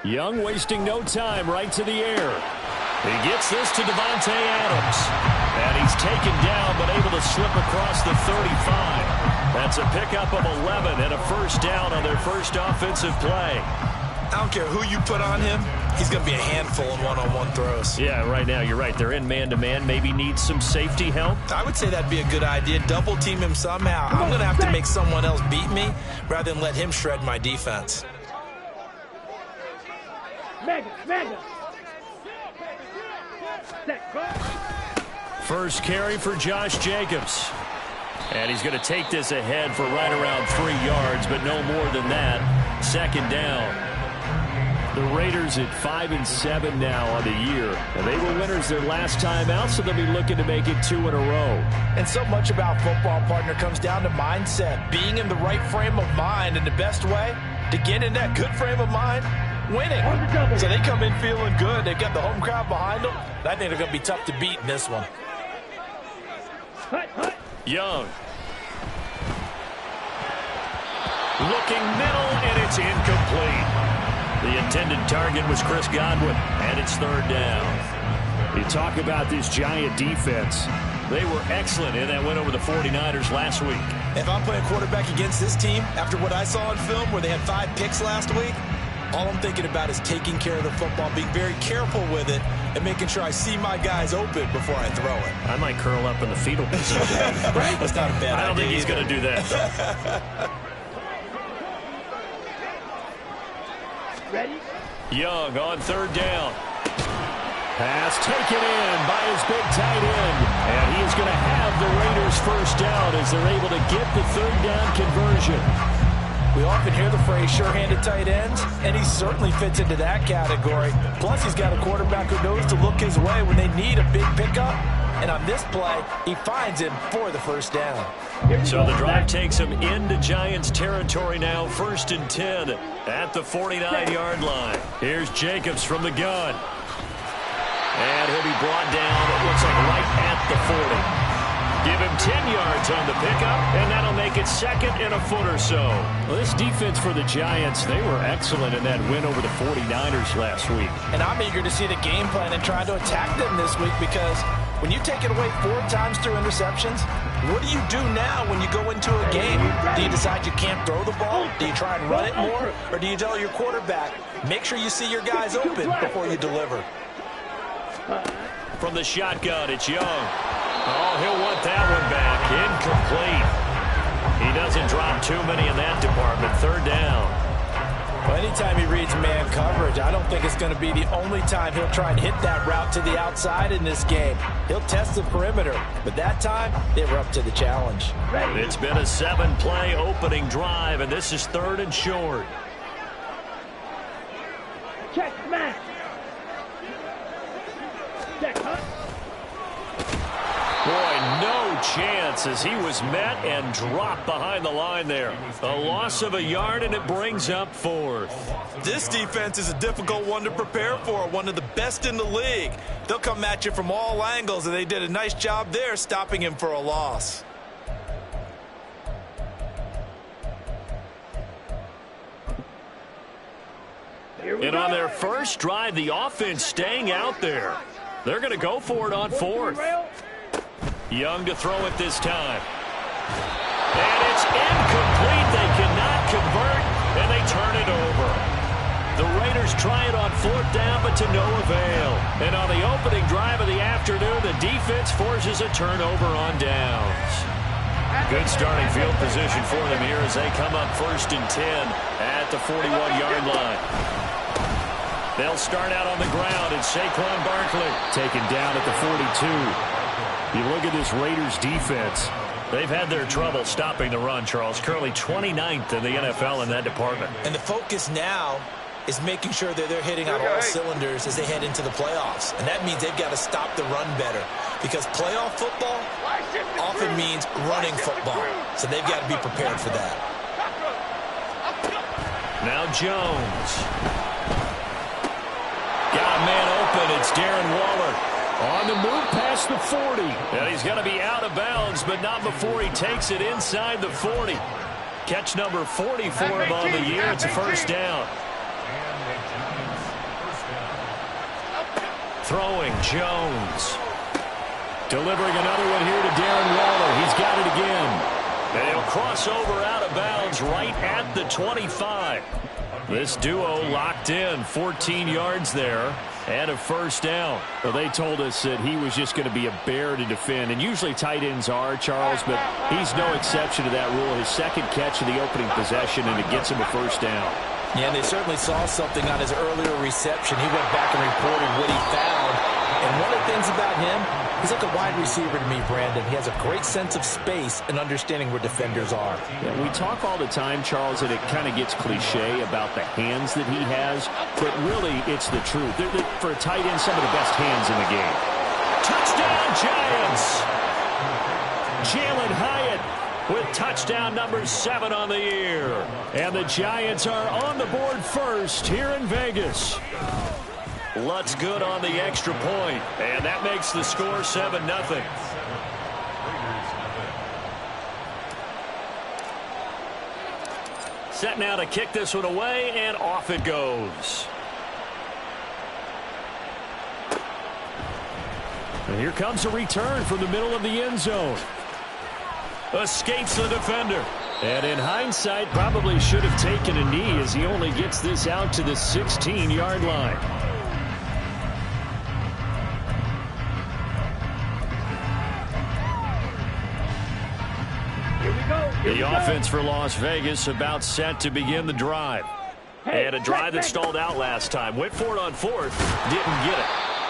Young wasting no time, right to the air. He gets this to Davante Adams. And he's taken down, but able to slip across the 35. That's a pickup of 11 and a first down on their first offensive play. I don't care who you put on him. He's going to be a handful in one-on-one throws. Yeah, right now, you're right. They're in man-to-man. Maybe needs some safety help. I would say that'd be a good idea. Double team him somehow. I'm going to have to make someone else beat me rather than let him shred my defense. First carry for Josh Jacobs. And he's going to take this ahead for right around 3 yards, but no more than that. Second down. The Raiders at 5-7 now on the year. And they were winners their last time out, so they'll be looking to make it 2 in a row. And so much about football, partner, comes down to mindset. Being in the right frame of mind, and the best way to get in that good frame of mind, winning. So they come in feeling good. They've got the home crowd behind them. I think they're going to be tough to beat in this one. Young. Looking middle, and it's incomplete. The intended target was Chris Godwin, and it's third down. You talk about this Giant defense. They were excellent in that win over the 49ers last week. If I'm playing quarterback against this team, after what I saw in film where they had 5 picks last week, all I'm thinking about is taking care of the football, being very careful with it, and making sure I see my guys open before I throw it. I might curl up in the fetal position. Right? That's not a bad idea. I don't think he's going to do that. Ready? Young on third down. Pass taken in by his big tight end. And he is going to have the Raiders first down as they're able to get the third down conversion. We often hear the phrase sure-handed tight ends, and he certainly fits into that category. Plus, he's got a quarterback who knows to look his way when they need a big pickup. And on this play, he finds him for the first down. So the drive takes him into Giants territory now, 1st and 10 at the 49-yard line. Here's Jacobs from the gun. And he'll be brought down, it looks like right at the 40. Give him 10 yards on the pickup, and that'll make it second and a foot or so. Well, this defense for the Giants, they were excellent in that win over the 49ers last week. And I'm eager to see the game plan and try to attack them this week because when you take it away 4 times through interceptions, what do you do now when you go into a game? Do you decide you can't throw the ball? Do you try and run it more? Or do you tell your quarterback, make sure you see your guys open before you deliver? From the shotgun, it's Young. Oh, he'll want that one back. Incomplete. He doesn't drop too many in that department. Third down. Well, anytime he reads man coverage, I don't think it's going to be the only time he'll try and hit that route to the outside in this game. He'll test the perimeter, but that time, they were up to the challenge. It's been a 7-play opening drive, and this is 3rd and short. Check, man. Check, huh? Boy, no chance as he was met and dropped behind the line there. A loss of a yard, and it brings up 4th. This defense is a difficult one to prepare for, one of the best in the league. They'll come at you from all angles, and they did a nice job there stopping him for a loss. And on their first drive, the offense staying out there. They're going to go for it on 4th. Young to throw it this time. And it's incomplete. They cannot convert, and they turn it over. The Raiders try it on 4th down, but to no avail. And on the opening drive of the afternoon, the defense forces a turnover on downs. Good starting field position for them here as they come up 1st and 10 at the 41-yard line. They'll start out on the ground, and Saquon Barkley taken down at the 42. You look at this Raiders defense. They've had their trouble stopping the run, Charles. Currently 29th in the NFL in that department. And the focus now is making sure that they're hitting on all cylinders as they head into the playoffs. And that means they've got to stop the run better. Because playoff football often means running football. So they've got to be prepared for that. Now Jones. Got a man open. It's Darren Waller. On the move past the 40. And he's going to be out of bounds, but not before he takes it inside the 40. Catch number 40 for him on the year. It's a first down. Throwing, Jones. Delivering another one here to Darren Waller. He's got it again. And he'll cross over out of bounds right at the 25. This duo locked in, 14 yards there, and a first down. Well, they told us that he was just going to be a bear to defend, and usually tight ends are, Charles, but he's no exception to that rule. His second catch of the opening possession, and it gets him a first down. Yeah, they certainly saw something on his earlier reception. He went back and reported what he found. And one of the things about him, he's like a wide receiver to me, Brandon. He has a great sense of space and understanding where defenders are. Yeah, we talk all the time, Charles, that it kind of gets cliche about the hands that he has, but really it's the truth. For a tight end, some of the best hands in the game. Touchdown, Giants! Jalen Hyatt with touchdown number 7 on the year. And the Giants are on the board first here in Vegas. Lutz good on the extra point, and that makes the score 7-0. Set now to kick this one away, and off it goes. And here comes a return from the middle of the end zone. Escapes the defender. And in hindsight, probably should have taken a knee as he only gets this out to the 16-yard line. The offense for Las Vegas about set to begin the drive. And a drive that stalled out last time. Went for it on fourth, didn't get it.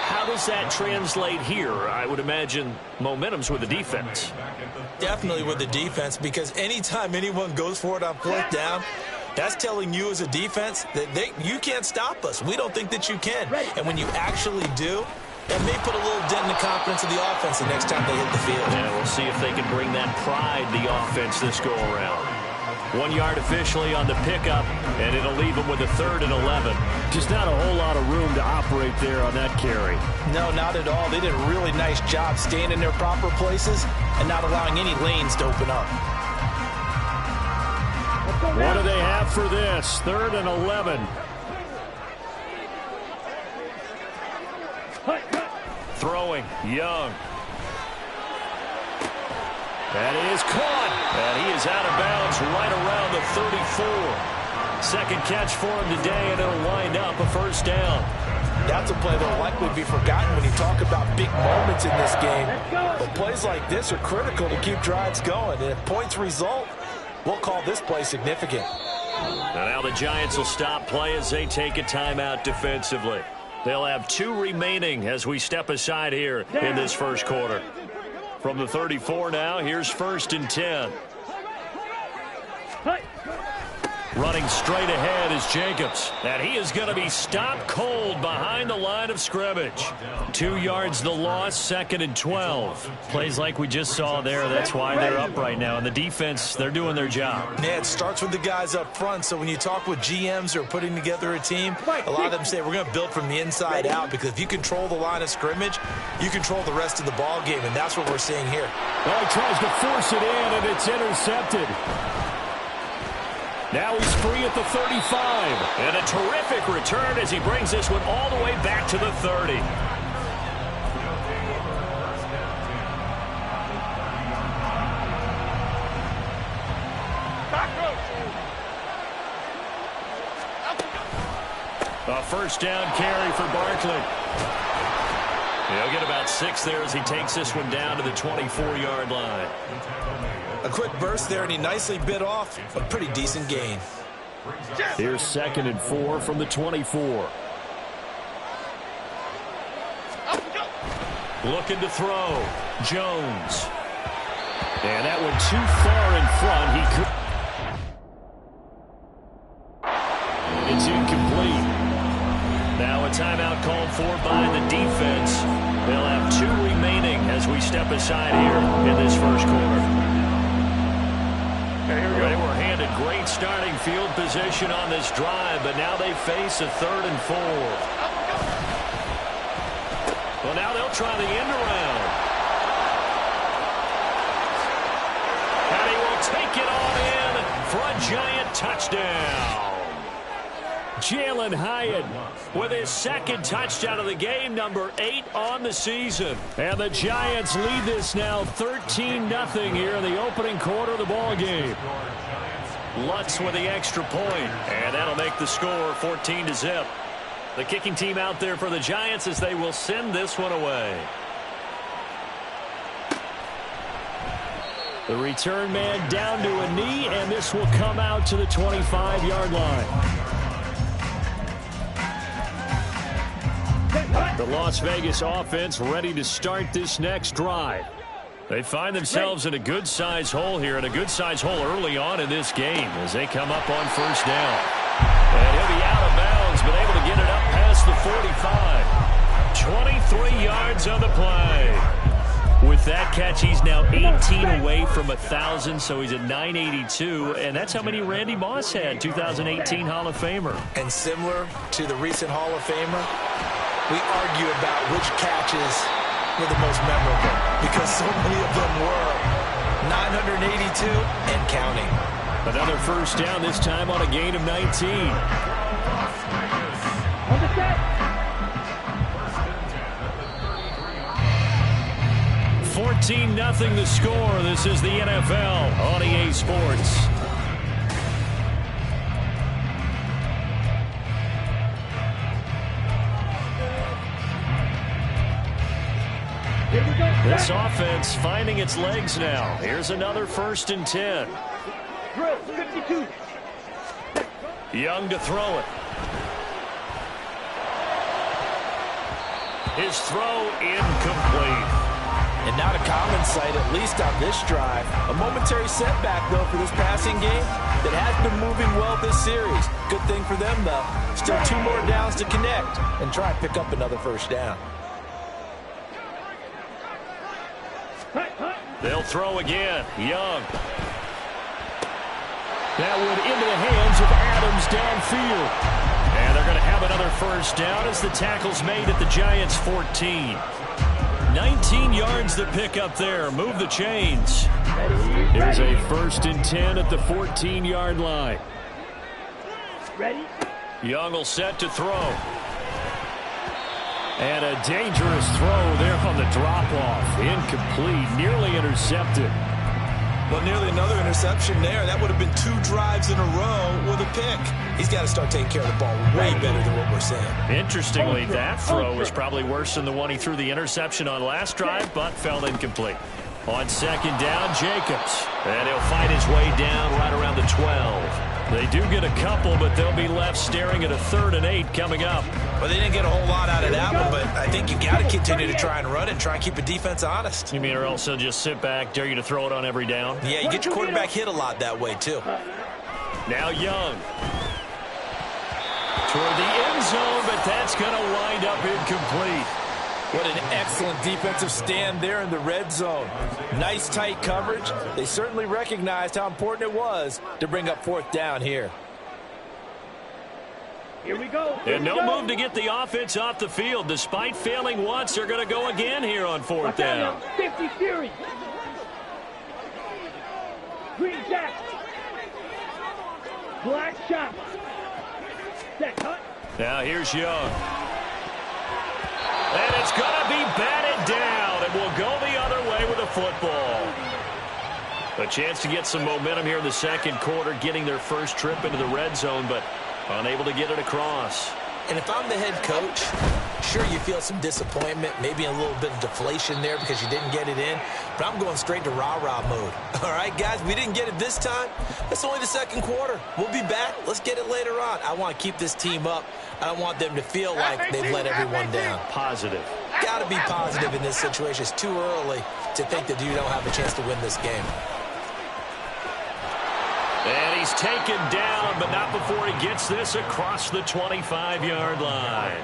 How does that translate here? I would imagine momentum's with the defense. Definitely with the defense, because anytime anyone goes for it on fourth down, that's telling you as a defense that you can't stop us. We don't think that you can. And when you actually do, it may put a little dent in the confidence of the offense the next time they hit the field. Yeah, we'll see if they can bring that pride, the offense, this go-around. 1 yard officially on the pickup, and it'll leave them with a 3rd and 11. Just not a whole lot of room to operate there on that carry. No, not at all. They did a really nice job staying in their proper places and not allowing any lanes to open up. What do they have for this? 3rd and 11. Throwing, Young. That is caught. And he is out of bounds right around the 34. Second catch for him today, and it'll wind up a first down. That's a play that will likely be forgotten when you talk about big moments in this game. But plays like this are critical to keep drives going. And if points result, we'll call this play significant. And now the Giants will stop play as they take a timeout defensively. They'll have 2 remaining as we step aside here in this first quarter. From the 34 now, here's 1st and 10. Running straight ahead is Jacobs. And he is going to be stopped cold behind the line of scrimmage. 2 yards the loss, 2nd and 12. Plays like we just saw there. That's why they're up right now. And the defense, they're doing their job. Yeah, it starts with the guys up front. So when you talk with GMs who are putting together a team, a lot of them say we're going to build from the inside out, because if you control the line of scrimmage, you control the rest of the ball game. And that's what we're seeing here. Well, he tries to force it in, and it's intercepted. Now he's free at the 35. And a terrific return as he brings this one all the way back to the 30. A first down carry for Barkley. He'll get about 6 there as he takes this one down to the 24-yard line. A quick burst there, and he nicely bit off a pretty decent gain. Here's 2nd and 4 from the 24. Looking to throw. Jones. And that went too far in front. He could. It's incomplete. Now a timeout called for by the defense. They'll have 2 remaining as we step aside here in this first quarter. They were handed great starting field position on this drive, but now they face a 3rd and 4. Well, now they'll try the end around. And he will take it all in for a Giant touchdown. Jalen Hyatt with his second touchdown of the game, number 8 on the season. And the Giants lead this now 13-0 here in the opening quarter of the ball game. Lutz with the extra point, and that'll make the score 14-0. The kicking team out there for the Giants as they will send this one away. The return man down to a knee, and this will come out to the 25-yard line. The Las Vegas offense ready to start this next drive. They find themselves in a good-sized hole here, and a good-sized hole early on in this game as they come up on first down. And he'll be out of bounds, but able to get it up past the 45. 23 yards on the play. With that catch, he's now 18 away from 1,000, so he's at 982, and that's how many Randy Moss had, 2018 Hall of Famer. And similar to the recent Hall of Famer, we argue about which catches were the most memorable because so many of them were. 982 and counting. Another first down, this time on a gain of 19. On the set. 14-0 the score. This is the NFL on EA Sports. This offense finding its legs now. Here's another 1st and 10. Drill 52. Young to throw it. His throw incomplete. And not a common sight, at least on this drive. A momentary setback, though, for this passing game that has been moving well this series. Good thing for them, though. Still 2 more downs to connect and try and pick up another first down. They'll throw again. Young. That one into the hands of Adams downfield. And they're going to have another first down as the tackle's made at the Giants' 14. 19 yards to pick up there. Move the chains. Here's a 1st and 10 at the 14-yard line. Ready? Young will set to throw. And a dangerous throw there on the drop-off. Incomplete, nearly intercepted. Well, nearly another interception there. That would have been 2 drives in a row with a pick. He's got to start taking care of the ball way better than what we're saying. Interestingly, that throw was probably worse than the one he threw the interception on last drive, but fell incomplete. On 2nd down, Jacobs. And he'll fight his way down right around the 12. They do get a couple, but they'll be left staring at a 3rd and 8 coming up. Well, they didn't get a whole lot out of that one, but I think you've got to continue to try and run and try and keep the defense honest. You mean or else they'll just sit back, dare you to throw it on every down? Yeah, you get your quarterback hit a lot that way, too. Now Young. Toward the end zone, but that's going to wind up incomplete. What an excellent defensive stand there in the red zone. Nice tight coverage. They certainly recognized how important it was to bring up 4th down here. Here we go. And no move to get the offense off the field. Despite failing once, they're going to go again here on 4th down. 50 series. Green jack. Black shot. Set cut. Now here's Young. And it's going to be batted down. It will go the other way with a football. A chance to get some momentum here in the 2nd quarter, getting their first trip into the red zone, but unable to get it across. And if I'm the head coach, sure, you feel some disappointment, maybe a little bit of deflation there because you didn't get it in, but I'm going straight to rah-rah mode. All right, guys, we didn't get it this time. It's only the 2nd quarter. We'll be back. Let's get it later on. I want to keep this team up. I don't want them to feel like they've let everyone down. Positive. Got to be positive in this situation. It's too early to think that you don't have a chance to win this game. And he's taken down, but not before he gets this across the 25-yard line.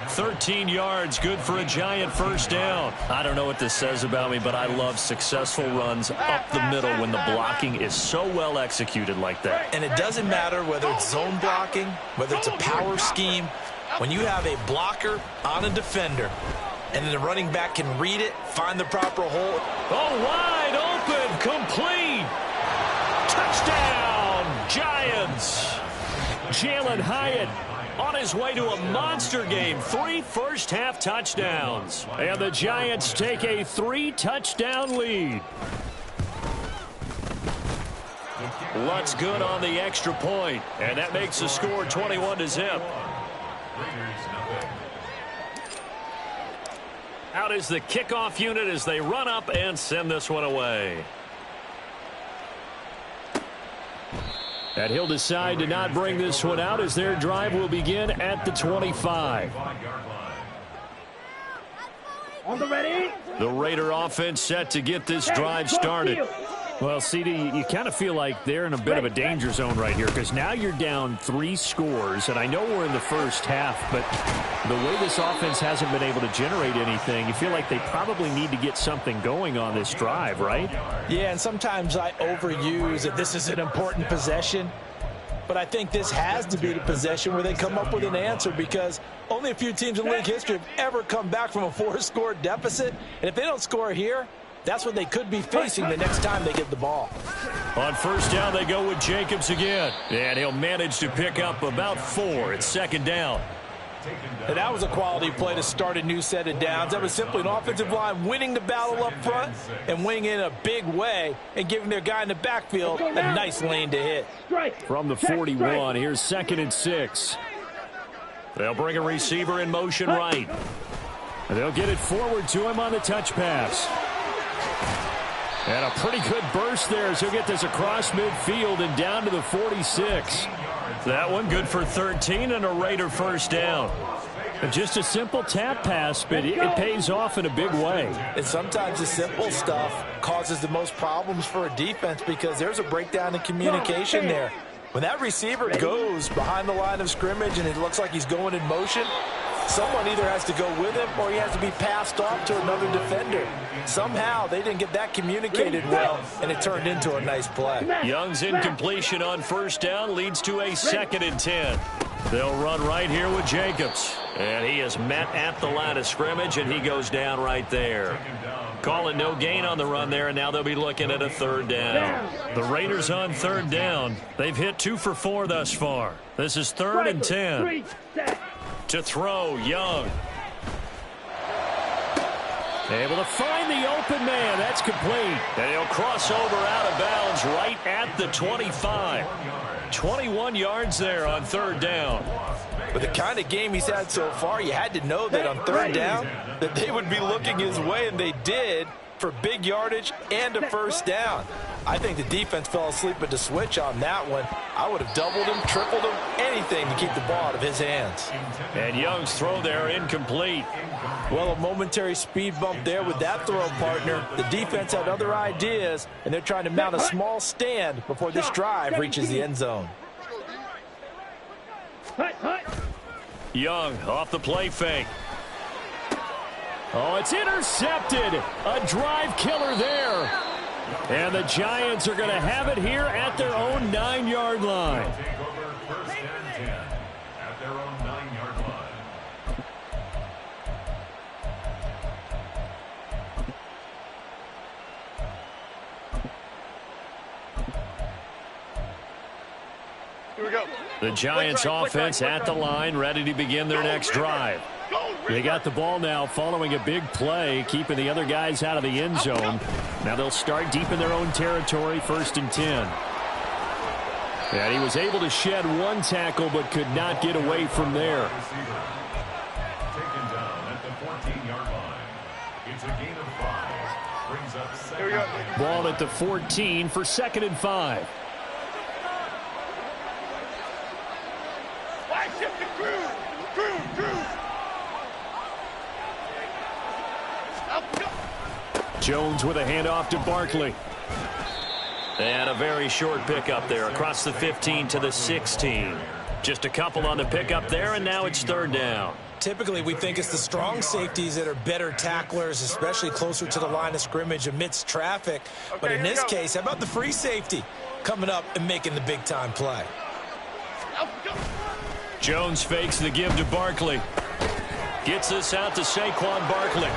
13 yards, good for a Giant first down. I don't know what this says about me, but I love successful runs up the middle when the blocking is so well executed like that. And it doesn't matter whether it's zone blocking, whether it's a power scheme. When you have a blocker on a defender, and then the running back can read it, find the proper hole. Oh, wide open, complete. Touchdown, Giants. Jalen Hyatt on his way to a monster game. 3 first-half touchdowns. And the Giants take a 3-touchdown lead. What's good on the extra point, and that makes the score 21-0. Out is the kickoff unit as they run up and send this one away. And he'll decide to not bring this one out as their drive will begin at the 25. On the ready. The Raider offense set to get this drive started. Well, CD, you kind of feel like they're in a bit of a danger zone right here because now you're down 3 scores, and I know we're in the first half, but the way this offense hasn't been able to generate anything, you feel like they probably need to get something going on this drive, right? Yeah, and sometimes I overuse that this is an important possession, but I think this has to be the possession where they come up with an answer because only a few teams in league history have ever come back from a 4-score deficit, and if they don't score here, that's what they could be facing the next time they get the ball. On first down, they go with Jacobs again. And he'll manage to pick up about 4. It's second down. And that was a quality play to start a new set of downs. That was simply an offensive line winning the battle up front and winning in a big way and giving their guy in the backfield a nice lane to hit. From the 41, here's 2nd and 6. They'll bring a receiver in motion right. And they'll get it forward to him on the touch pass. And a pretty good burst there as he'll get this across midfield and down to the 46. That one good for 13 and a Raider first down. Just a simple tap pass, but it pays off in a big way. And sometimes the simple stuff causes the most problems for a defense because there's a breakdown in communication there. When that receiver goes behind the line of scrimmage and it looks like he's going in motion, someone either has to go with him or he has to be passed off to another defender. Somehow they didn't get that communicated well, and it turned into a nice play. Young's incompletion on first down leads to a 2nd and 10. They'll run right here with Jacobs. And he is met at the line of scrimmage, and he goes down right there. Calling no gain on the run there, and now they'll be looking at a 3rd down. The Raiders on 3rd down. They've hit 2 for 4 thus far. This is 3rd and 10. To throw, Young. Able to find the open man. That's complete. And he'll cross over out of bounds right at the 25. 21 yards there on 3rd down. With the kind of game he's had so far, you had to know that on 3rd down that they would be looking his way, and they did, for big yardage and a first down. I think the defense fell asleep at the switch on that one. I would have doubled him, tripled him, anything to keep the ball out of his hands. And Young's throw there incomplete. Well, a momentary speed bump there with that throw, partner. The defense had other ideas, and they're trying to mount a small stand before this drive reaches the end zone. Young off the play fake. Oh, it's intercepted. A drive killer there. And the Giants are going to have it here at their own 9-yard line. Here we go. The Giants offense at the line, ready to begin their next drive. They got the ball now following a big play, keeping the other guys out of the end zone. Now they'll start deep in their own territory, 1st and 10. And he was able to shed 1 tackle but could not get away from there. Ball at the 14 for 2nd and 5. Jones with a handoff to Barkley. And a very short pickup there across the 15 to the 16. Just a couple on the pickup there, and now it's 3rd down. Typically, we think it's the strong safeties that are better tacklers, especially closer to the line of scrimmage amidst traffic. But in this case, how about the free safety coming up and making the big-time play? Jones fakes the give to Barkley. Gets this out to Saquon Barkley.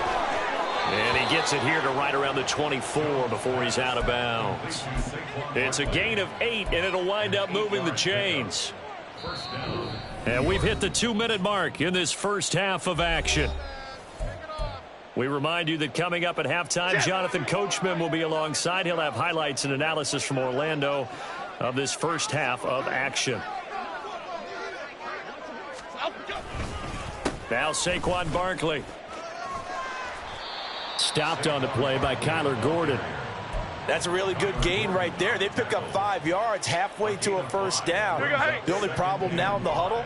And he gets it here to right around the 24 before he's out of bounds. It's a gain of 8, and it'll wind up moving the chains. And we've hit the 2-minute mark in this first half of action. We remind you that coming up at halftime, Jonathan Coachman will be alongside. He'll have highlights and analysis from Orlando of this first half of action. Now Saquon Barkley. Stopped on the play by Kyler Gordon. That's a really good gain right there. They pick up 5 yards halfway to a first down. The only problem now in the huddle,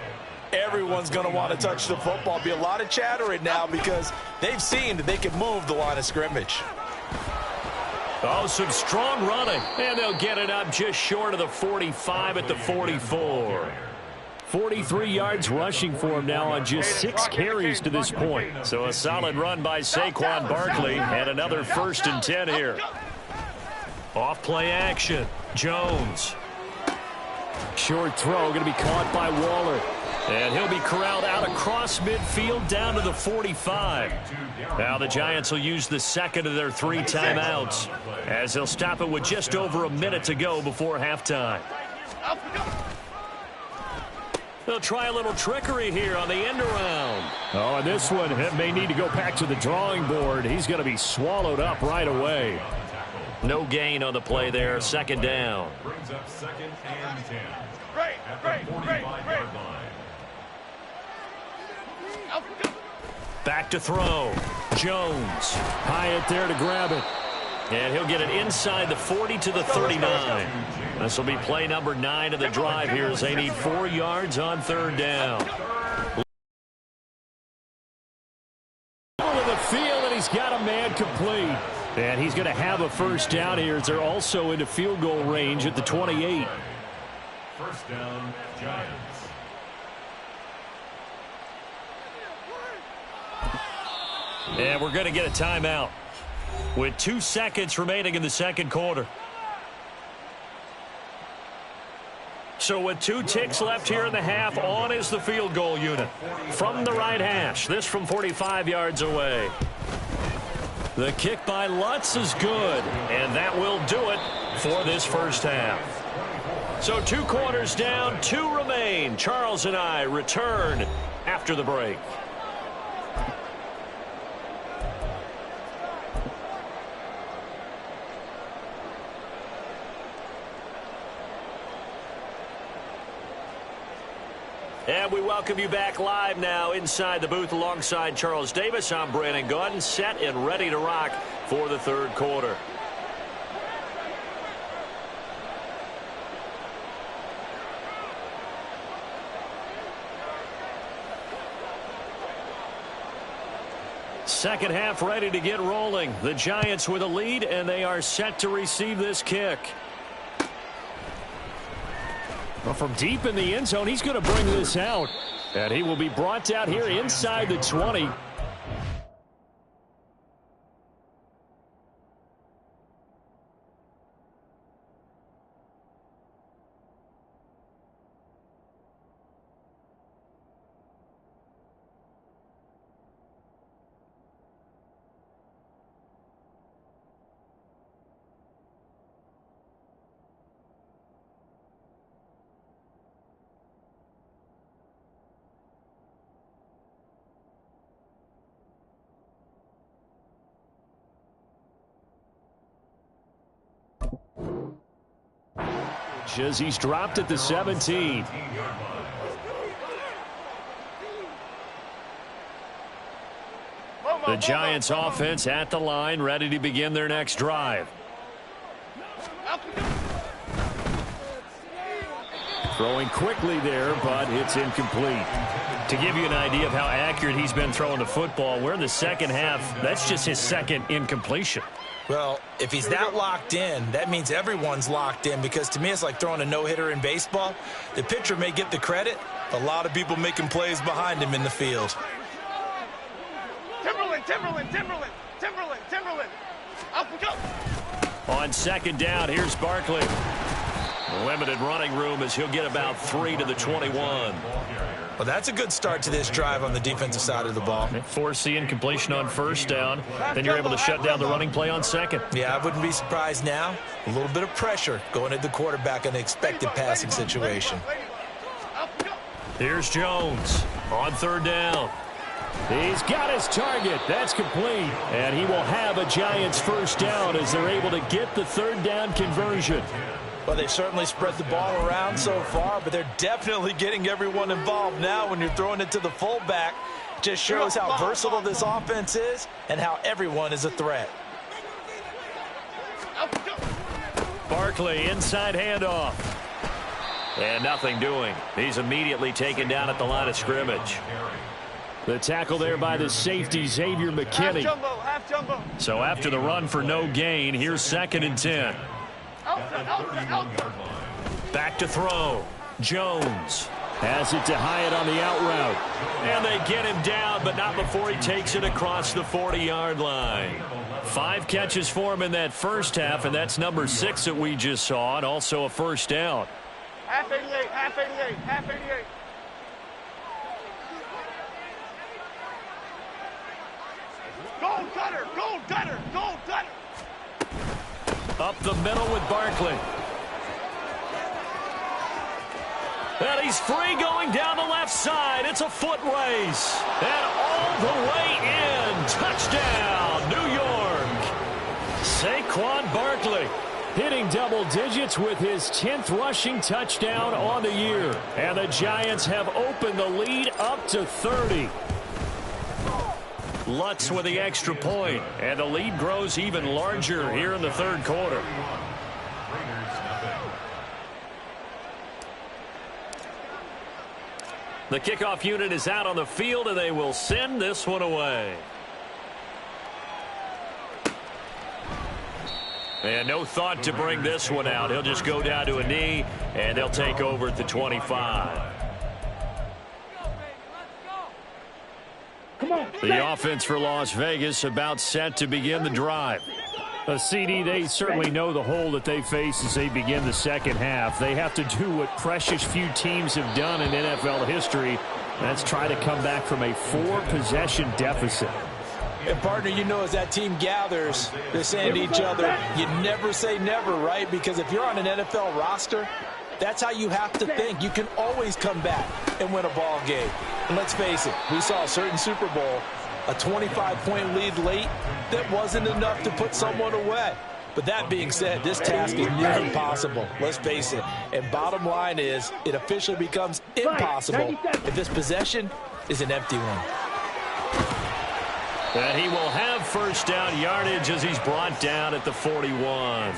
everyone's going to want to touch the football. Be a lot of chattering now because they've seen that they can move the line of scrimmage. Oh, some strong running. And they'll get it up just short of the 45 at the 44. 43 yards rushing for him now on just 6 carries to this point. So a solid run by Saquon Barkley and another 1st and 10 here. Off play action. Jones. Short throw going to be caught by Waller. And he'll be corralled out across midfield down to the 45. Now the Giants will use the second of their 3 timeouts as they'll stop it with just over a minute to go before halftime. They'll try a little trickery here on the end around. Oh, and this one may need to go back to the drawing board. He's going to be swallowed up right away. No gain on the play there. 2nd down. Brings up 2nd and 10. Back to throw. Jones. Hyatt there to grab it. And he'll get it inside the 40 to the 39. This will be play number 9 of the drive here as they need 4 yards on 3rd down. Over the field, and he's got a man complete. And he's going to have a 1st down here as they're also into field goal range at the 28. 1st down, Giants. And we're going to get a timeout with 2 seconds remaining in the 2nd quarter. So with 2 ticks left here in the half, on is the field goal unit. From the right hash, this from 45 yards away. The kick by Lutz is good, and that will do it for this first half. So 2 quarters down, 2 remain. Charles and I return after the break. And we welcome you back live now inside the booth alongside Charles Davis. I'm Brandon Gaudin, set and ready to rock for the 3rd quarter. Second half ready to get rolling. The Giants with a lead, and they are set to receive this kick. Well, from deep in the end zone, he's going to bring this out. And he will be brought down here inside the 20. As he's dropped at the 17. The Giants offense at the line, ready to begin their next drive. Throwing quickly there, but it's incomplete. To give you an idea of how accurate he's been throwing the football, we're in the second half. That's just his 2nd incompletion. Well, if he's that locked in, that means everyone's locked in, because to me it's like throwing a no-hitter in baseball. The pitcher may get the credit, a lot of people making plays behind him in the field. Timberland. Up we go. On 2nd down, here's Barkley. Limited running room as he'll get about 3 to the 21. Well, that's a good start to this drive on the defensive side of the ball. Force the incompletion on 1st down. Then you're able to shut down the running play on 2nd. Yeah, I wouldn't be surprised now. A little bit of pressure going at the quarterback in an expected passing situation. Up we go. Here's Jones on third down. He's got his target. That's complete. And he will have a Giants first down as they're able to get the third down conversion. Well, they certainly spread the ball around so far, but they're definitely getting everyone involved now when you're throwing it to the fullback. Just shows how versatile this offense is and how everyone is a threat. Barkley, inside handoff. And nothing doing. He's immediately taken down at the line of scrimmage. The tackle there by the safety, Xavier McKinney. Half jumbo. So after the run for no gain, here's 2nd and 10. Back to throw. Jones has it to Hyatt on the out route. And they get him down, but not before he takes it across the 40-yard line. 5 catches for him in that first half, and that's number 6 that we just saw, and also a first down. Half 88, half 88, half 88. Gold cutter, gold cutter, gold cutter. Up the middle with Barkley. And he's free going down the left side. It's a foot race. And all the way in. Touchdown, New York. Saquon Barkley hitting double digits with his 10th rushing touchdown on the year. And the Giants have opened the lead up to 30. Lutz with the extra point, and the lead grows even larger here in the third quarter. The kickoff unit is out on the field, and they will send this one away. And no thought to bring this one out. He'll just go down to a knee, and they'll take over at the 25. The offense for Las Vegas about set to begin the drive. CD, they certainly know the hole that they face as they begin the second half. They have to do what precious few teams have done in NFL history. That's try to come back from a 4-possession deficit. And, partner, you know, as that team gathers, they're saying to each other, you never say never, right? Because if you're on an NFL roster, that's how you have to think. You can always come back and win a ball game. And let's face it, we saw a certain Super Bowl, a 25-point lead late that wasn't enough to put someone away. But that being said, this task is near impossible. Let's face it. And bottom line is, it officially becomes impossible if this possession is an empty one. And he will have first down yardage as he's brought down at the 41.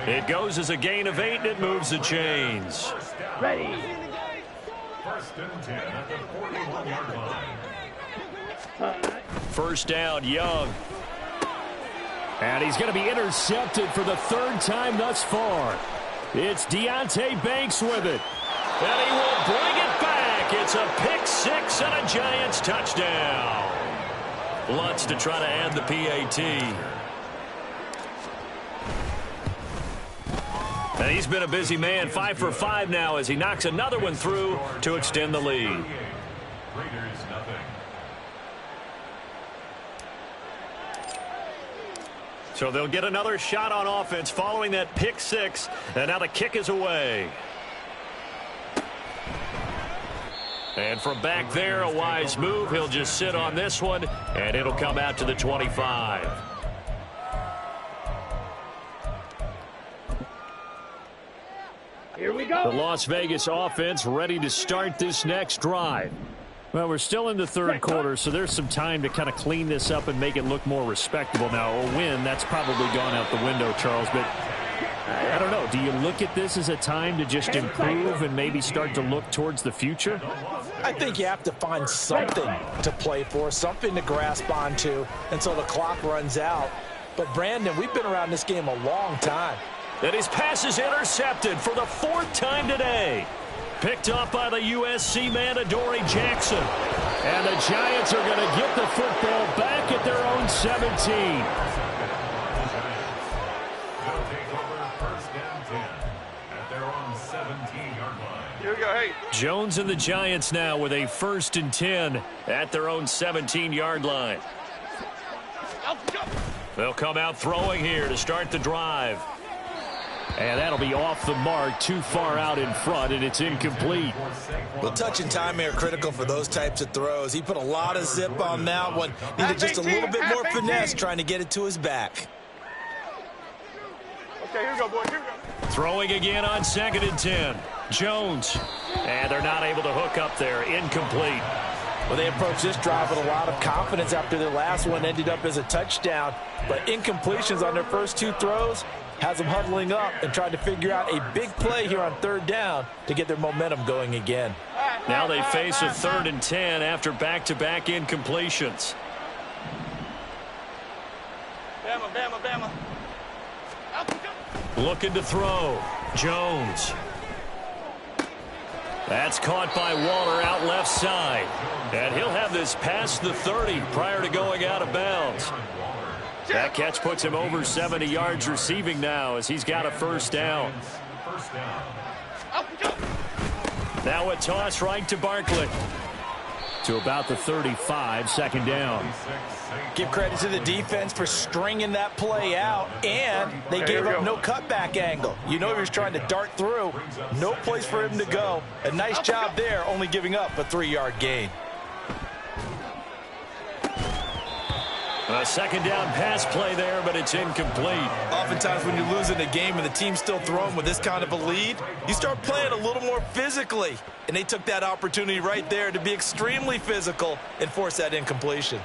It goes as a gain of 8, and it moves the chains. Ready. First and 10 at the 41-yard line. First down, Young. And he's going to be intercepted for the 3rd time thus far. It's Deonte Banks with it. And he will bring it back. It's a pick 6 and a Giants touchdown. Lutz to try to add the PAT. And he's been a busy man, 5 for 5 now as he knocks another one through to extend the lead. Raiders nothing. So they'll get another shot on offense following that pick 6, and now the kick is away. And from back there, a wise move. He'll just sit on this one, and it'll come out to the 25. Here we go. The Las Vegas offense ready to start this next drive. Well, we're still in the third quarter, so there's some time to kind of clean this up and make it look more respectable. Now, a win, that's probably gone out the window, Charles, but I don't know. Do you look at this as a time to just improve and maybe start to look towards the future? I think you have to find something to play for, something to grasp onto until the clock runs out. But, Brandon, we've been around this game a long time. And his pass is intercepted for the 4th time today. Picked up by the USC man, Adoree Jackson. And the Giants are going to get the football back at their own 17. They'll take over first and 10 at their own 17-yard line. Here we go, hey. Jones and the Giants now with a 1st and 10 at their own 17-yard line. They'll come out throwing here to start the drive. And that'll be off the mark, too far out in front, and it's incomplete. Well, touch and time are critical for those types of throws. He put a lot of zip on that one. Needed just a little bit more finesse trying to get it to his back. Okay, here we go, boy. Here we go. Throwing again on 2nd and 10. Jones. And they're not able to hook up there. Incomplete. Well, they approached this drive with a lot of confidence after their last one ended up as a touchdown. But incompletions on their first 2 throws has them huddling up and trying to figure out a big play here on 3rd down to get their momentum going again. Now they face a 3rd and 10 after back-to-back incompletions. Bama, Bama, Bama. Looking to throw. Jones. That's caught by Waller out left side. And he'll have this past the 30 prior to going out of bounds. That catch puts him over 70 yards receiving now as he's got a 1st down. Now a toss right to Barkley. To about the 35, 2nd down. Give credit to the defense for stringing that play out, and they gave up no cutback angle. You know he was trying to dart through. No place for him to go. A nice job there, only giving up a 3-yard gain. A 2nd down pass play there, but it's incomplete. Oftentimes when you're losing a game and the team's still throwing with this kind of a lead, you start playing a little more physically. And they took that opportunity right there to be extremely physical and force that incompletion.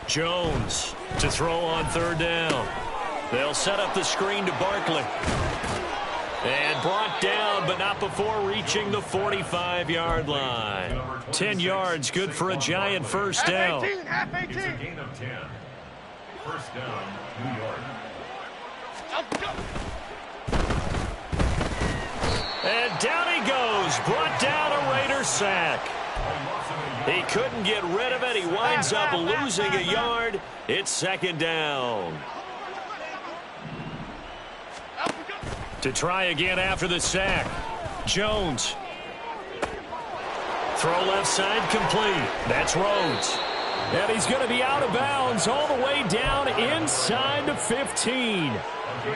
Jones to throw on 3rd down. They'll set up the screen to Barkley. And brought down, but not before reaching the 45-yard line. 10 yards, good for a Giant 1st down. Half 18. It's a gain of 10. 1st down, New York. And down he goes, brought down a Raider sack. He couldn't get rid of it. He winds up losing a yard. It's 2nd down. To try again after the sack. Jones. Throw left side complete. That's Rhodes. And he's going to be out of bounds all the way down inside the 15.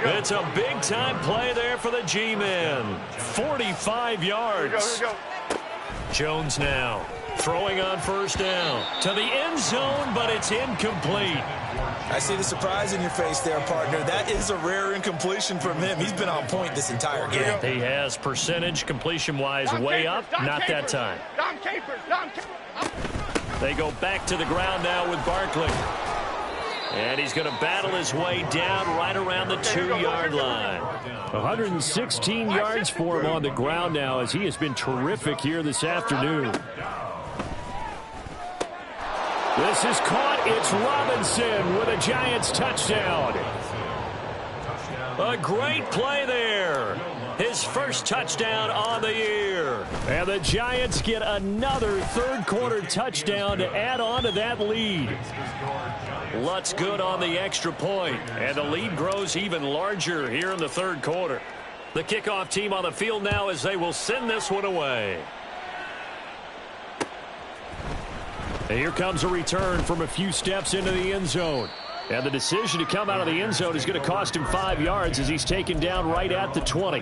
It's a big-time play there for the G-men. 45 yards. Here we go. Jones now throwing on 1st down. To the end zone, but it's incomplete. I see the surprise in your face there, partner. That is a rare incompletion from him. He's been on point this entire game. He has percentage completion-wise way up. Not that time. Dom Capers. They go back to the ground now with Barkley. And he's going to battle his way down right around the 2-yard line. 116 yards for him on the ground now as he has been terrific here this afternoon. This is caught. It's Robinson with a Giants touchdown. A great play there. His 1st touchdown on the year. And the Giants get another 3rd quarter touchdown to add on to that lead. Lutz good on the extra point, and the lead grows even larger here in the 3rd quarter. The kickoff team on the field now as they will send this one away. And here comes a return from a few steps into the end zone. And the decision to come out of the end zone is going to cost him 5 yards as he's taken down right at the 20.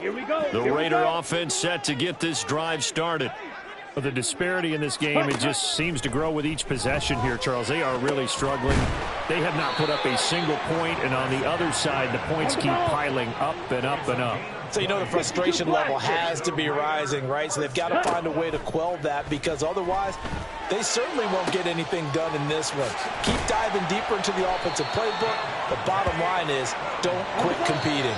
Here we go. The Raider offense set to get this drive started. But the disparity in this game, it just seems to grow with each possession here, Charles. They are really struggling. They have not put up a single point, and on the other side, the points keep piling up and up and up. So you know the frustration level has to be rising, right? So they've got to find a way to quell that, because otherwise they certainly won't get anything done in this one. Keep diving deeper into the offensive playbook. The bottom line is don't quit competing.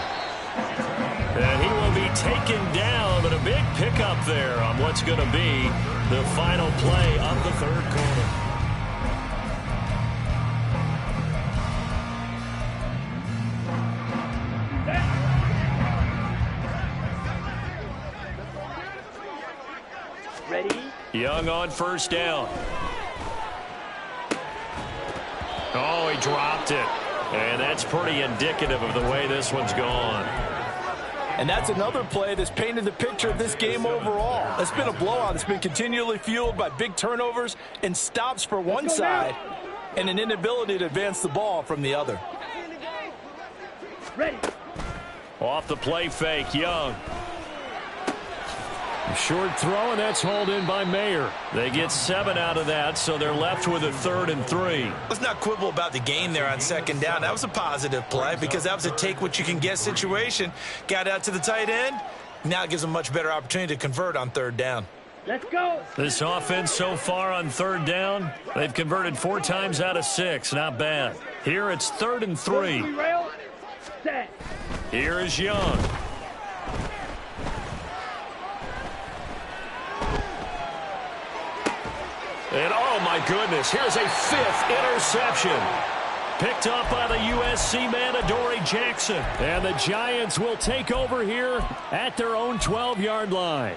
And he will be taken down, but a big pickup there on what's going to be the final play of the 3rd quarter. Ready? Young on 1st down. Oh, he dropped it. And that's pretty indicative of the way this one's gone. And that's another play that's painted the picture of this game overall. It's been a blowout. It's been continually fueled by big turnovers and stops for one side and an inability to advance the ball from the other. Ready. Off the play fake, Young. Short throw, and that's hauled in by Mayer. They get 7 out of that, so they're left with a 3rd and 3. Let's not quibble about the gain there on 2nd down. That was a positive play because that was a take-what-you-can-get situation. Got out to the tight end. Now it gives them a much better opportunity to convert on 3rd down. Let's go. This offense so far on 3rd down, they've converted 4 times out of 6. Not bad. Here it's 3rd and 3. Set. Here is Young. And oh my goodness, here's a 5th interception. Picked up by the USC man, Adoree Jackson. And the Giants will take over here at their own 12-yard line.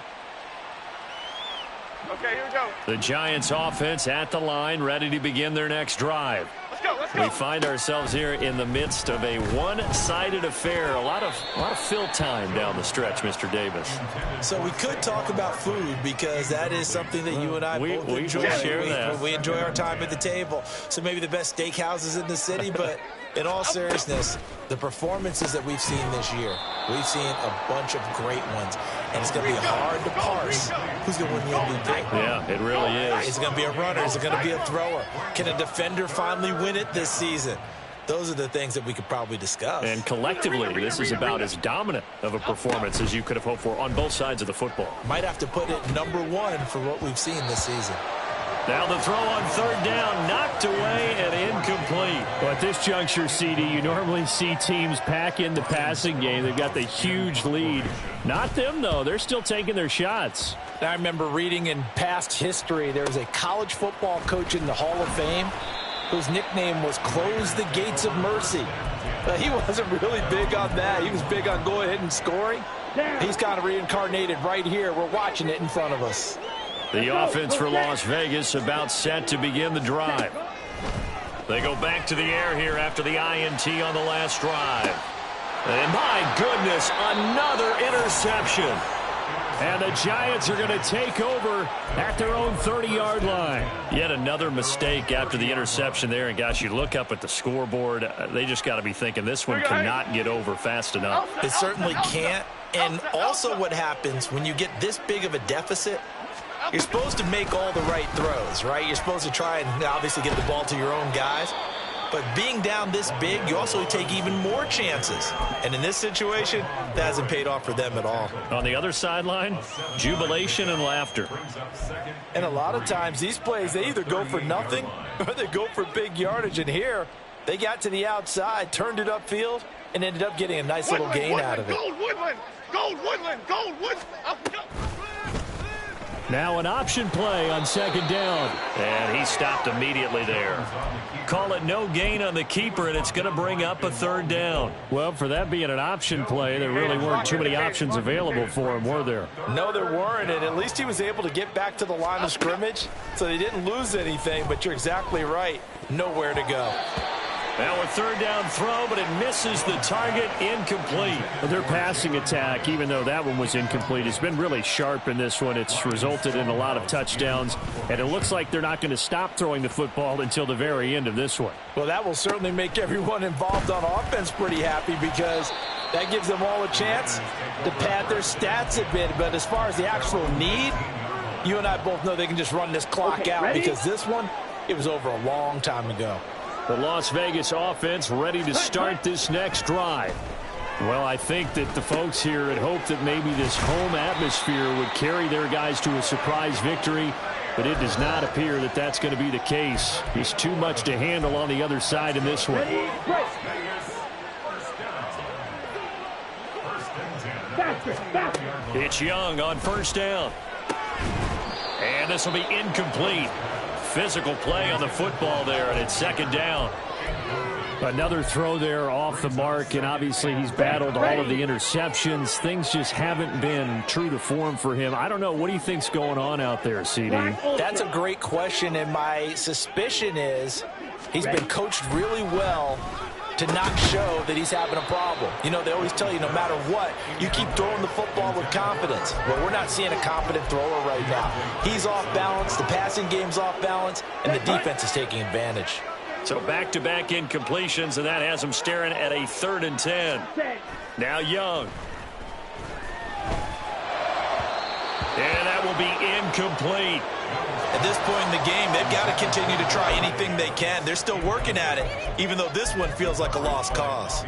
Okay, here we go. The Giants offense at the line, ready to begin their next drive. Let's go, let's go. We find ourselves here in the midst of a one-sided affair. A lot of fill time down the stretch, Mr. Davis. So we could talk about food because that is something that you and I both enjoy. We enjoy our time at the table. So maybe the best steakhouses in the city, but in all seriousness, the performances that we've seen this year, we've seen a bunch of great ones. And it's going to be hard to parse who's going to win the MVP. Yeah, it really is. Is it going to be a runner? Is it going to be a thrower? Can a defender finally win it this season? Those are the things that we could probably discuss. And collectively, this is about as dominant of a performance as you could have hoped for on both sides of the football. Might have to put it #1 for what we've seen this season. Now the throw on 3rd down, knocked away and incomplete. Well, at this juncture, CD, you normally see teams pack in the passing game. They've got the huge lead. Not them, though. They're still taking their shots. I remember reading in past history, there was a college football coach in the Hall of Fame whose nickname was Close the Gates of Mercy. He wasn't really big on that. He was big on go ahead and scoring. He's kind of reincarnated right here. We're watching it in front of us. The offense for Las Vegas about set to begin the drive. They go back to the air here after the INT on the last drive. And my goodness, another interception. And the Giants are going to take over at their own 30-yard line. Yet another mistake after the interception there. And, gosh, you look up at the scoreboard. They just got to be thinking this one cannot get over fast enough. It certainly can't. And also what happens when you get this big of a deficit, you're supposed to make all the right throws, right? You're supposed to try and obviously get the ball to your own guys. But being down this big, you also take even more chances. And in this situation, that hasn't paid off for them at all. On the other sideline, jubilation and laughter. And a lot of times, these plays, they either go for nothing or they go for big yardage. And here, they got to the outside, turned it upfield, and ended up getting a nice little gain out of it. Gold Woodland! Gold Woodland! Gold Woodland! Now an option play on 2nd down. And he stopped immediately there. Call it no gain on the keeper, and it's going to bring up a 3rd down. Well, for that being an option play, there really weren't too many options available for him, were there? No, there weren't, and at least he was able to get back to the line of scrimmage, so they didn't lose anything, but you're exactly right. Nowhere to go. Now a 3rd down throw, but it misses the target, incomplete. Well, their passing attack, even though that one was incomplete, has been really sharp in this one. It's resulted in a lot of touchdowns, and it looks like they're not going to stop throwing the football until the very end of this one. Well, that will certainly make everyone involved on offense pretty happy because that gives them all a chance to pad their stats a bit. But as far as the actual need, you and I both know they can just run this clock out because this one, it was over a long time ago. The Las Vegas offense ready to start this next drive. Well, I think that the folks here had hoped that maybe this home atmosphere would carry their guys to a surprise victory, but it does not appear that that's going to be the case. It's too much to handle on the other side in this one. It's Young on 1st down. And this will be incomplete. Physical play on the football there, and it's 2nd down. Another throw there off the mark, and obviously he's battled all of the interceptions. Things just haven't been true to form for him. I don't know. What do you think's going on out there, CD? That's a great question, and my suspicion is he's been coached really well to not show that he's having a problem. You know, they always tell you no matter what, you keep throwing the football with confidence. Well, we're not seeing a confident thrower right now. He's off balance, the passing game's off balance, and the defense is taking advantage. So back-to-back incompletions, and that has them staring at a 3rd and 10. Now Young. And that will be incomplete. At this point in the game, they've got to continue to try anything they can. They're still working at it, even though this one feels like a lost cause.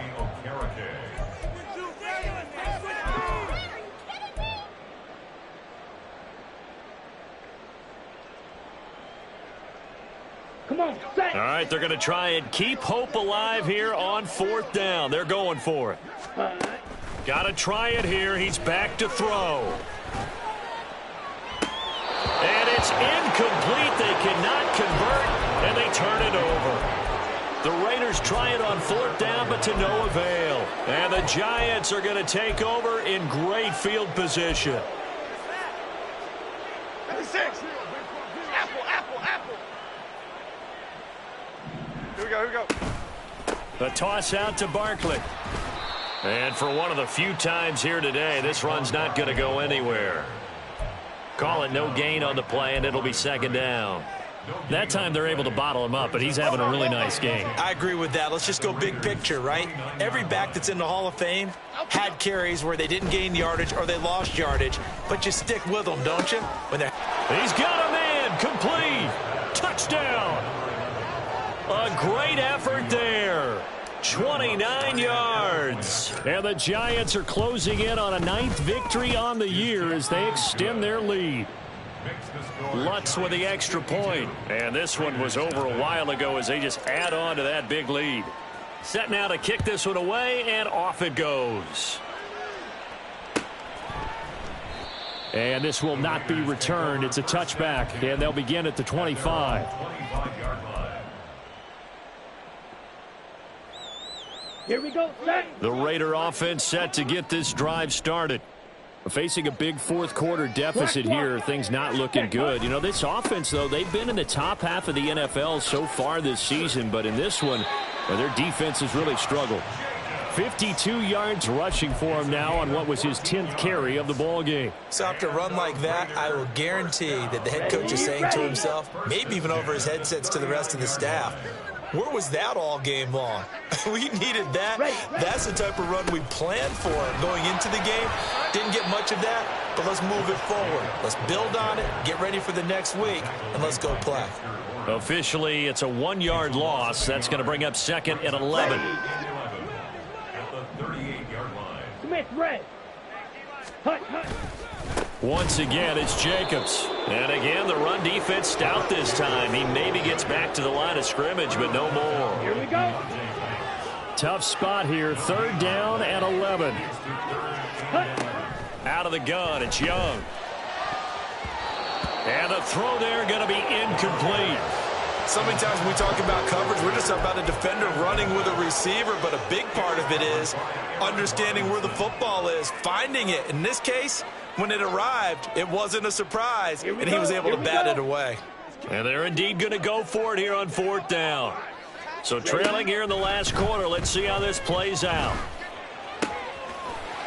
Come on, set. All right, they're going to try and keep hope alive here on 4th down. They're going for it. Got to try it here. He's back to throw. And it's incomplete. They cannot convert, and they turn it over. The Raiders try it on 4th down, but to no avail. And the Giants are going to take over in great field position. 6. Apple. Here we go. The toss out to Barkley. And for one of the few times here today, this run's not going to go anywhere. Call it no gain on the play, and it'll be 2nd down. That time they're able to bottle him up, but he's having a really nice game. I agree with that. Let's just go big picture, right? Every back that's in the Hall of Fame had carries where they didn't gain yardage or they lost yardage, but you stick with them, don't you? He's got a man, complete, touchdown. A great effort there. 29 yards. And the Giants are closing in on a 9th victory on the year as they extend their lead. Lutz with the extra point. And this one was over a while ago as they just add on to that big lead. Set now to kick this one away, and off it goes. And this will not be returned. It's a touchback, and they'll begin at the 25. Here we go, set. The Raider offense set to get this drive started. Facing a big 4th quarter deficit here, things not looking good. You know, this offense, though, they've been in the top half of the NFL so far this season, but in this one, their defense has really struggled. 52 yards rushing for him now on what was his 10th carry of the ball game. So after a run like that, I will guarantee that the head coach is saying to himself, maybe even over his headsets to the rest of the staff, where was that all game long? We needed that. That's the type of run we planned for going into the game. Didn't get much of that, but let's move it forward. Let's build on it, get ready for the next week, and let's go play. Officially, it's a 1-yard loss. That's going to bring up 2nd and 11. At the 38-yard line. Smith, red. Hut. Once again, it's Jacobs. And again, the run defense stout this time. He maybe gets back to the line of scrimmage, but no more. Here we go. Tough spot here. 3rd down and 11. Out of the gun, it's Young. And the throw there going to be incomplete. So many times when we talk about coverage, we're just about a defender running with a receiver, but a big part of it is understanding where the football is, finding it. In this case, when it arrived, it wasn't a surprise, and he was able to bat it away. And they're indeed going to go for it here on 4th down. So trailing here in the last quarter, let's see how this plays out.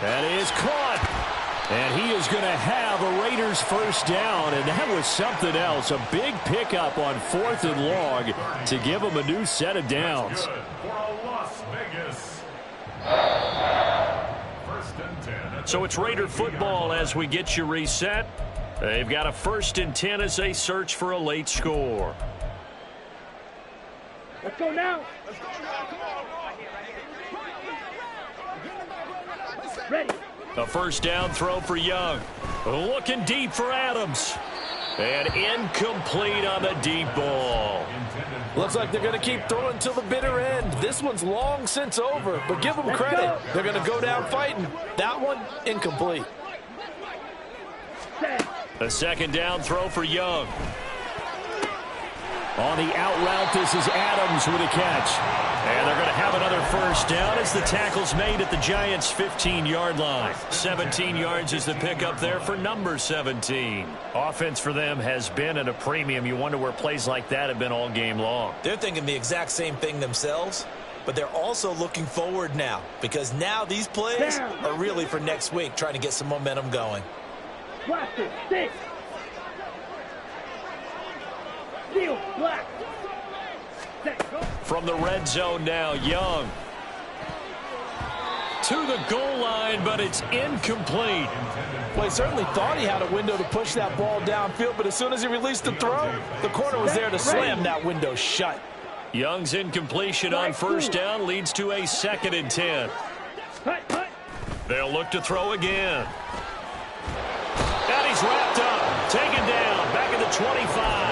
That is caught. And he is going to have a Raiders 1st down, and that was something else. A big pickup on 4th and long to give him a new set of downs. For Las Vegas. 1st and 10. So it's Raider football as we get you reset. They've got a 1st and 10 as they search for a late score. Let's go now. Ready. A 1st down throw for Young. Looking deep for Adams. And incomplete on the deep ball. Looks like they're going to keep throwing till the bitter end. This one's long since over, but give them credit. They're going to go down fighting. That one, incomplete. A 2nd down throw for Young. On the out route, this is Adams with a catch. And they're going to have another 1st down as the tackle's made at the Giants' 15-yard line. 17 yards is the pickup there for number 17. Offense for them has been at a premium. You wonder where plays like that have been all game long. They're thinking the exact same thing themselves, but they're also looking forward now because now these plays are really for next week, trying to get some momentum going. Blaster, 6. Steel, black. Set, go. From the red zone now, Young. To the goal line, but it's incomplete. Well, he certainly thought he had a window to push that ball downfield, but as soon as he released the throw, the corner was there to slam that window shut. Young's incompletion on first down leads to a 2nd and 10. They'll look to throw again. And he's wrapped up, taken down, back at the 25.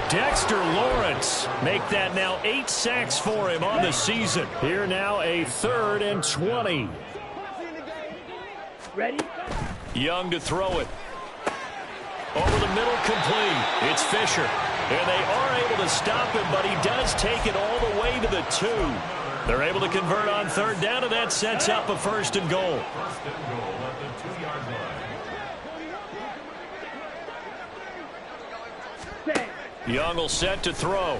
Dexter Lawrence make that now 8 sacks for him on the season. Here now a 3rd and 20. Ready? Young to throw it. Over the middle, complete. It's Fisher. And they are able to stop him, but he does take it all the way to the 2. They're able to convert on 3rd down, and that sets up a 1st and goal. First and goal at the 2-yard line. Young will set to throw.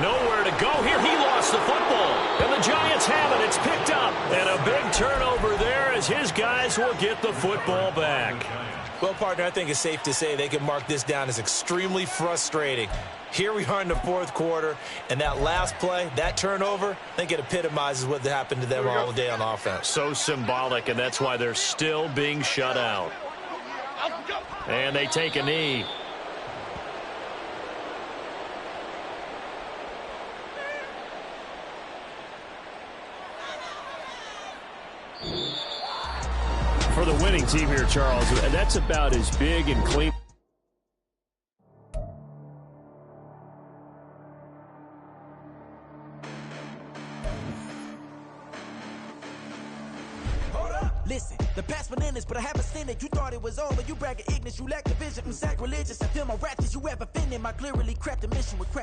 Nowhere to go here. He lost the football. And the Giants have it. It's picked up. And a big turnover there as his guys will get the football back. Well, partner, I think it's safe to say they can mark this down as extremely frustrating. Here we are in the 4th quarter, and that last play, that turnover, I think it epitomizes what happened to them all day on offense. So symbolic, and that's why they're still being shut out. And they take a knee. For the winning team here, Charles, that's about as big and clean. Listen, the past bananas, but I haven't seen it. You thought it was over. You bragging ignorance. You lack the vision. I'm sacrilegious. I feel my ratchets. You ever offended? My clearly crafted mission with craft.